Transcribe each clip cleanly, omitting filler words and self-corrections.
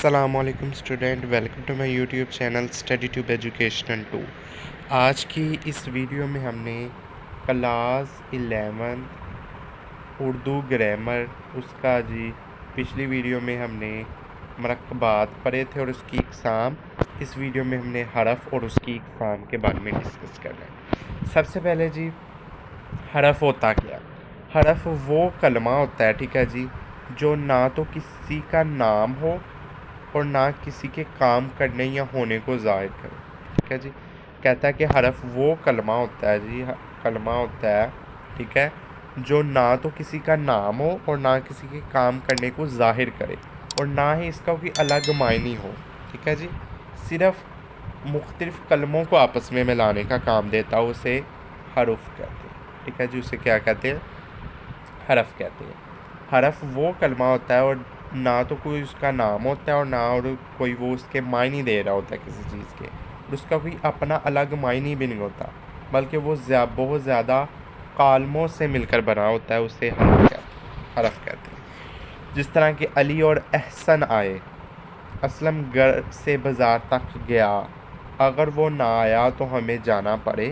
السلام علیکم student, welcome to my YouTube channel study tube educational 2۔ آج کی اس ویڈیو میں ہم نے کلاس 11 اردو گرامر اس کا پچھلی ویڈیو میں ہم نے مرکبات پڑھے تھے اور اس کی اقسام۔ اس ویڈیو میں ہم نے حرف اور اس کی اقسام کے بارے میں ڈسکس کرنا ہے۔ سب سے پہلے حرف ہوتا کیا؟ حرف وہ کلمہ ہوتا ہے، ٹھیک ہے جو نہ تو کسی کا نام ہو اور نہ کسی کے کام کرنے یا ہونے کو ظاہر کرے، ٹھیک ہے کہتا ہے کہ حرف وہ کلمہ ہوتا ہے ٹھیک ہے، جو نہ تو کسی کا نام ہو اور نہ کسی کے کام کرنے کو ظاہر کرے اور نہ ہی اس کا کوئی الگ معنی ہو، ٹھیک ہے صرف مختلف کلموں کو آپس میں ملانے کا کام دیتا ہے، اسے حرف کہتے ہیں، ٹھیک ہے اسے کیا کہتے ہیں؟ حرف کہتے ہیں۔ حرف وہ کلمہ ہوتا ہے اور نہ تو کوئی اس کا نام ہوتا ہے اور نہ کوئی وہ اس کے معنی دے رہا ہوتا ہے کسی چیز کے، اور اس کا کوئی اپنا الگ معنی بھی نہیں ہوتا، بلکہ وہ بہت زیادہ کالموں سے مل کر بنا ہوتا ہے، اسے حرف کہتے ہیں۔ جس طرح کہ علی اور احسن آئے، اسلم گھر سے بازار تک گیا، اگر وہ نہ آیا تو ہمیں جانا پڑے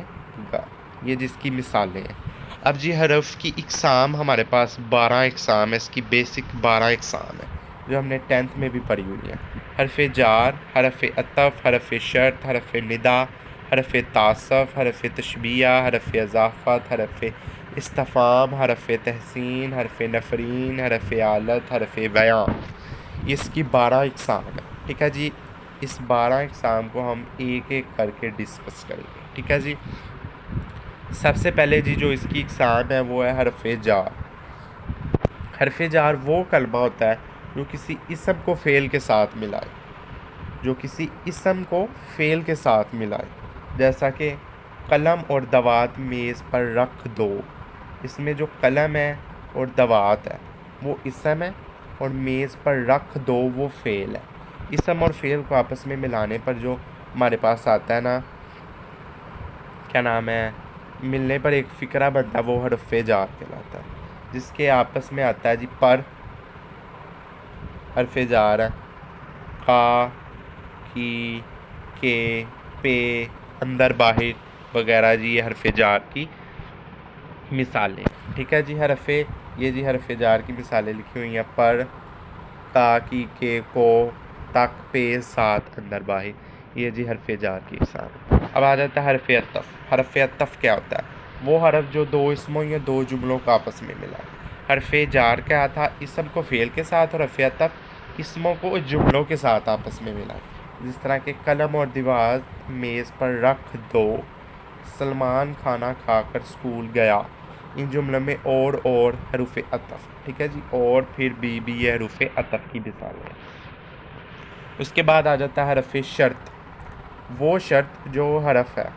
گا، یہ جس کی مثالیں ہیں۔ اب حرف کی اقسام ہمارے پاس 12 اقسام ہے، اس کی بیسک 12 اقسام ہے جو ہم نے 10th میں بھی پڑھی ہوئی ہے۔ حرف جار، حرف عطف، حرف شرط، حرف ندا، حرف تعصف، حرف تشبیہ، حرف اضافت، حرف استفہام، حرف تحسین، حرف نفرین، حرف آلت، حرف بیان، اس کی 12 اقسام ہے، ٹھیک ہے اس 12 اقسام کو ہم ایک ایک کر کے ڈسکس کریں گے، ٹھیک ہے سب سے پہلے جو اس کی اقسام ہے وہ ہے حرف جار۔ حرف جار وہ کلمہ ہوتا ہے جو کسی اسم کو فعل کے ساتھ ملائے، جیسا کہ قلم اور دوات میز پر رکھ دو۔ اس میں جو قلم ہے اور دوات ہے وہ اسم ہے اور میز پر رکھ دو وہ فعل ہے۔ اسم اور فعل کو آپس میں ملانے پر جو ہمارے پاس آتا ہے نا، کیا نام ہے، ملنے پر ایک فقرہ بنتا ہے، وہ حرف جار کہلاتا ہے، جس کے آپس میں آتا ہے پر، حرف جار ہے، قا، کی، کے، پے، اندر باہر وغیرہ یہ حرف جار کی مثالیں، ٹھیک ہے حرف جار کی مثالیں لکھی ہوئی ہیں، پر، تا، کی، کے، کو، تک، پے، ساتھ، اندر باہر، یہ حرف جار کی اقسام۔ اب آ جاتا ہے حرف عطف۔ حرف عطف کیا ہوتا ہے؟ وہ حرف جو دو اسموں یا دو جملوں کو آپس میں ملا۔ حرف جار کیا تھا؟ اسم کو فعل کے ساتھ، اور حرف عطف اسموں کو جملوں کے ساتھ آپس میں ملا، جس طرح کہ قلم اور دوات میز پر رکھ دو، سلمان کھانا کھا کر اسکول گیا۔ ان جملوں میں اور حروف عطف، ٹھیک ہے اور پھر بھی یہ حروف عطف کی مثال ہے۔ اس کے بعد آ جاتا ہے حرف شرط۔ وہ شرط جو حرف ہے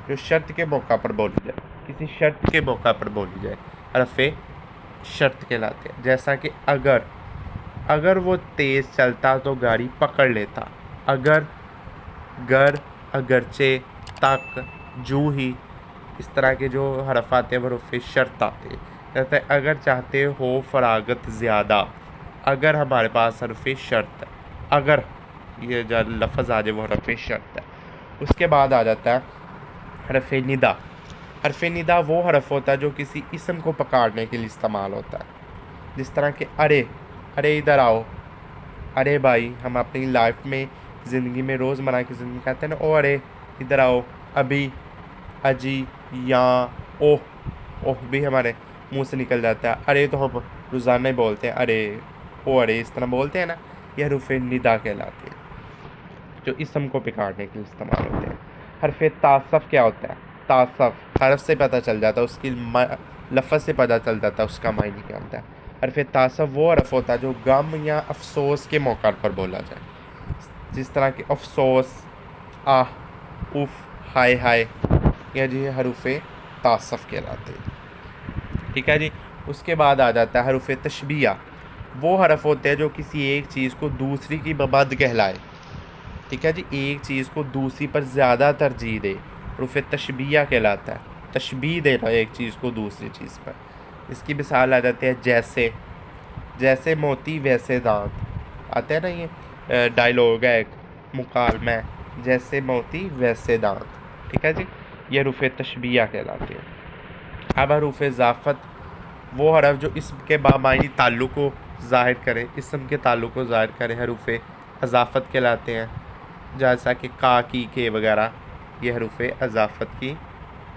جو شرط کے موقع پر بولی جائے، کسی شرط کے موقع پر بولی جائے، حرف شرط کہلاتے ہیں، جیسا کہ اگر وہ تیز چلتا تو گاڑی پکڑ لیتا، اگر، گر، اگرچہ، تک، جو ہی، اس طرح کے جو حرف آتے ہیں وہ حروف شرط آتے ہیں۔ کہتا ہے اگر چاہتے ہو فراغت زیادہ، اگر ہمارے پاس حرف شرط ہے، اگر یہ جو لفظ آ جائے وہ حرف شرط ہے۔ اس کے بعد آ جاتا ہے حرف ندا۔ حرف ندا وہ حرف ہوتا ہے جو کسی اسم کو پکارنے کے لیے استعمال ہوتا ہے، جس طرح کہ ارے ادھر آؤ، ارے بھائی، ہم اپنی لائف میں زندگی میں روزمرہ کی زندگی کہتے ہیں نا، او ارے ادھر آؤ، ابھی، اجی، یا اوہ بھی ہمارے منہ سے نکل جاتا ہے، ارے تو ہم روزانہ ہی بولتے ہیں، ارے، او ارے، اس طرح بولتے ہیں نا، یہ حروف ندا کہلاتے ہیں جو اسم کو پکارنے کے لیے استعمال ہوتے ہیں۔ حرف تعصف کیا ہوتا ہے؟ تعصف حرف سے پتہ چل جاتا ہے، اس کی لفظ سے پتہ چل جاتا ہے اس کا معنی کیا ہوتا ہے۔ حرف تعصف وہ حرف ہوتا ہے جو غم یا افسوس کے موقع پر بولا جائے، جس طرح کہ افسوس، آہ، اف، ہائے، یہ حروف تعصف کہلاتے ہیں، ٹھیک ہے اس کے بعد آ جاتا ہے حروف تشبیہ۔ وہ حرف ہوتے ہیں جو کسی ایک چیز کو دوسری کی مابعد کہلائے، ٹھیک ہے ایک چیز کو دوسری پر زیادہ ترجیح دے، حروف تشبیہ کہلاتا ہے، تشبیہ دے رہا ہے ایک چیز کو دوسری چیز پر۔ اس کی مثال آ جاتی ہے جیسے موتی ویسے دانت، آتا ہے نا یہ ڈائلاگ ہے، ایک مکالمہ ہے، جیسے موتی ویسے دانت. ٹھیک ہے جی، یہ حروف تشبیہ کہلاتے ہیں. اب حروف اضافت وہ حرف جو اسم کے بامعنی تعلق کو ظاہر کرے، اسم کے تعلق کو ظاہر کرے، حروف اضافت کہلاتے ہیں. جیسا کہ کا، کی، کے وغیرہ، یہ حروف اضافت کی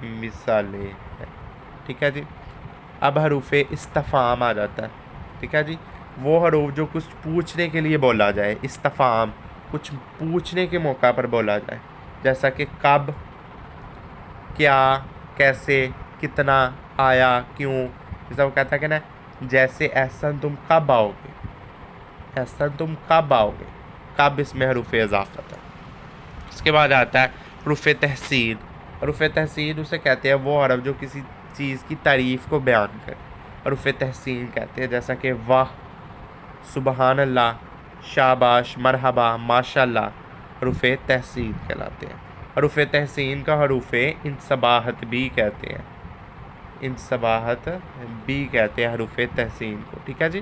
مثالیں ہیں. ٹھیک ہے جی. اب حروف استفہام آ جاتا ہے. ٹھیک ہے جی، وہ حروف جو کچھ پوچھنے کے لیے بولا جائے، استفہام کچھ پوچھنے کے موقع پر بولا جائے، جیسا کہ کب، کیا، کیسے، کتنا، آیا، کیوں. جیسا وہ کہتا ہے کہ نا جیسے احسن تم کب آؤ گے، احسن تم کب آؤ گے، کب اس میں حروف اضافت ہے. اس کے بعد آتا ہے حروف تحسین. حروف تحسین اسے کہتے ہیں وہ حرف جو کسی چیز کی تعریف کو بیان کرے، حروف تحسین کہتے ہیں. جیسا کہ واہ، سبحان اللہ، شاباش، مرحبا، ماشاء اللہ، حروف تحسین کہلاتے ہیں. حروف تحسین کا حروف انصباحت بھی کہتے ہیں، انصباحت بھی کہتے ہیں حروف تحسین کو. ٹھیک ہے جی.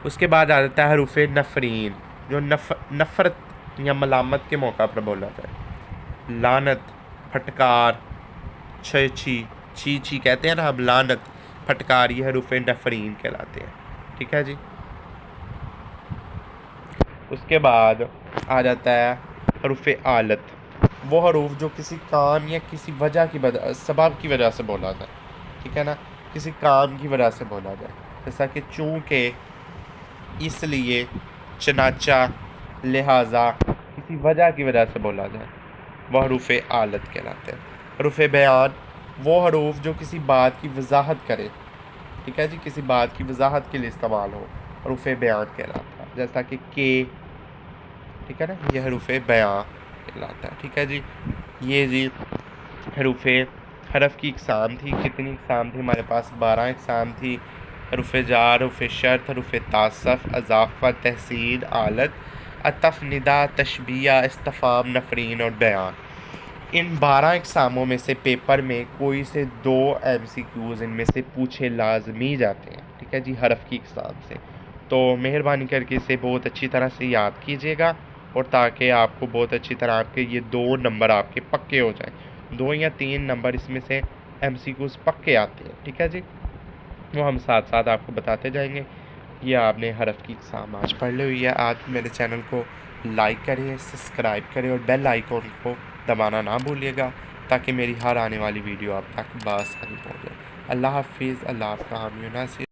اس کے بعد آ جاتا ہے حروف نفرین، جو نفرت یا ملامت کے موقع پر بولا جائے. لعنت، پھٹکار، چھی چھی کہتے ہیں نا ہم، لعنت، پھٹکار، یہ حروف نفرین کہلاتے ہیں. ٹھیک ہے جی. اس کے بعد آ جاتا ہے حروف آلت، وہ حروف جو کسی کام یا کسی وجہ کی سبب کی وجہ سے بولا جائے. ٹھیک ہے نا، کسی کام کی وجہ سے بولا جائے. جیسا کہ چونکہ، اس لیے، چنانچہ، لہٰذا، کسی وجہ کی وجہ سے بولا جائے، وہ حروف آلت کہلاتے ہیں. حروف بیان وہ حروف جو کسی بات کی وضاحت کرے. ٹھیک ہے جی، کسی بات کی وضاحت کے لیے استعمال ہو، حروف بیان کہلاتا ہے. جیسا کہ ٹھیک ہے نا، یہ حروف بیان کہلاتا ہے. ٹھیک ہے جی. یہ جی حرف کی اقسام تھی. کتنی اقسام تھی ہمارے پاس؟ 12 اقسام تھی. حروف جار، حروف شرط، حروف تعصف، اضافت، تحسین، آلت، عطف، ندا، تشبیہ، استفہام، نفرین اور بیان. ان 12 اقساموں میں سے پیپر میں کوئی سے 2 MCQs ان میں سے پوچھے لازمی جاتے ہیں. ٹھیک ہے جی، حرف کی اقسام سے. تو مہربانی کر کے اسے بہت اچھی طرح سے یاد کیجیے گا، اور تاکہ آپ کو بہت اچھی طرح آپ کے یہ 2 نمبر آپ کے پکے ہو جائیں. 2 یا 3 نمبر اس میں سے MCQs پکے آتے ہیں. ٹھیک ہے جی، وہ ہم ساتھ ساتھ آپ کو بتاتے جائیں گے. یہ آپ نے حرف کی اقسام آج پڑھ لی ہوئی ہے. آج میرے چینل کو لائک کریں، سبسکرائب کریں اور بیل آئیکن کو دبانا نہ بھولیے گا، تاکہ میری ہر آنے والی ویڈیو آپ تک بآسانی پہنچ جائے. اللہ حافظ. اللہ آپ کا حامی و ناصر.